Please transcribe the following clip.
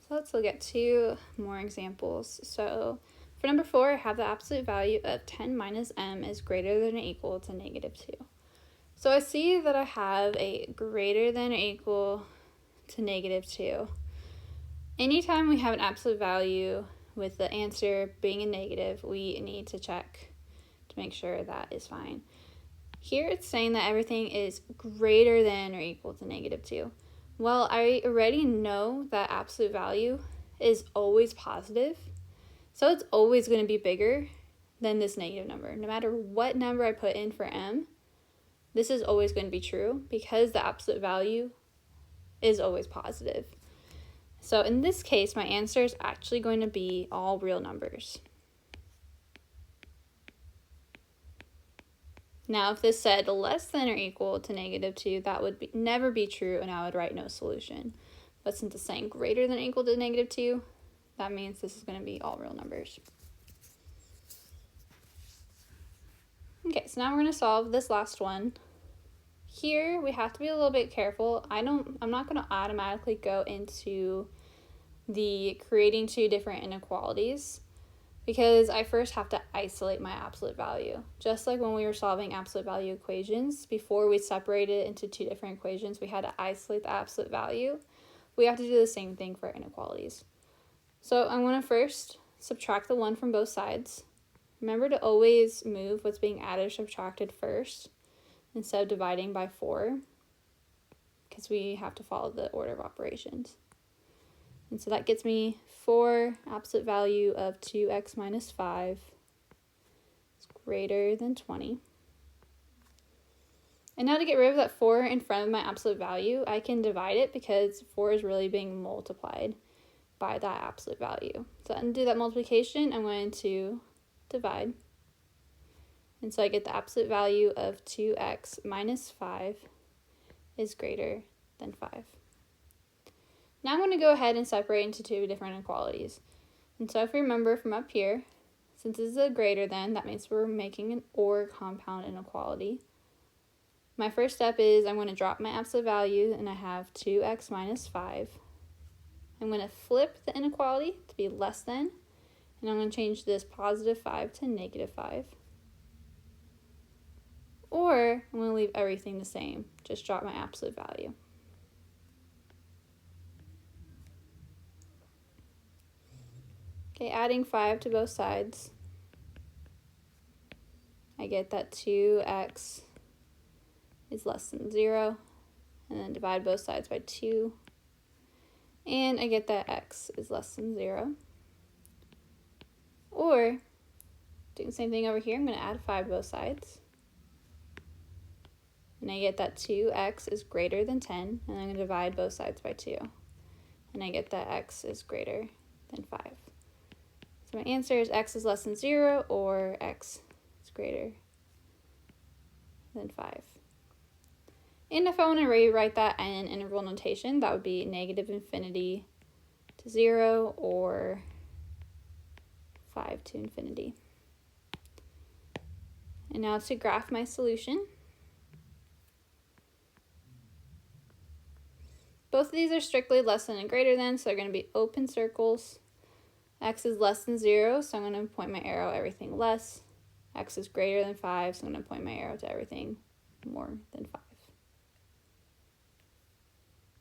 So let's look at two more examples. So for number 4, I have the absolute value of 10 minus m is greater than or equal to negative 2. So I see that I have a greater than or equal to negative 2. Anytime we have an absolute value with the answer being a negative, we need to check to make sure that is fine. Here it's saying that everything is greater than or equal to negative 2. Well, I already know that absolute value is always positive, so it's always going to be bigger than this negative number. No matter what number I put in for m, this is always going to be true because the absolute value is always positive. So in this case, my answer is actually going to be all real numbers. Now, if this said less than or equal to negative 2, that would never be true, and I would write no solution. But since it's saying greater than or equal to negative 2, that means this is going to be all real numbers. Okay, so now we're going to solve this last one. Here, we have to be a little bit careful. I'm not going to automatically go into the creating two different inequalities, because I first have to isolate my absolute value. Just like when we were solving absolute value equations, before we separated it into two different equations, we had to isolate the absolute value. We have to do the same thing for inequalities. So I'm going to first subtract the 1 from both sides. Remember to always move what's being added or subtracted first instead of dividing by 4, because we have to follow the order of operations. And so that gets me 4 absolute value of 2x minus 5 is greater than 20. And now to get rid of that 4 in front of my absolute value, I can divide it because 4 is really being multiplied by that absolute value. So to undo that multiplication, I'm going to divide. And so I get the absolute value of 2x minus 5 is greater than 5. Now I'm going to go ahead and separate into two different inequalities. And so if we remember from up here, since this is a greater than, that means we're making an or compound inequality. My first step is I'm going to drop my absolute value, and I have 2x minus 5. I'm going to flip the inequality to be less than, and I'm going to change this positive 5 to negative 5. Or I'm going to leave everything the same, just drop my absolute value. Okay, adding 5 to both sides, I get that 2x is less than 0, and then divide both sides by 2, and I get that x is less than 0. Or, doing the same thing over here, I'm going to add 5 to both sides, and I get that 2x is greater than 10, and I'm going to divide both sides by 2, and I get that x is greater than 5. So my answer is x is less than 0, or x is greater than 5. And if I want to rewrite that in integral notation, that would be negative infinity to 0, or 5 to infinity. And now to graph my solution. Both of these are strictly less than and greater than, so they're going to be open circles. X is less than 0, so I'm going to point my arrow everything less. X is greater than 5, so I'm going to point my arrow to everything more than 5.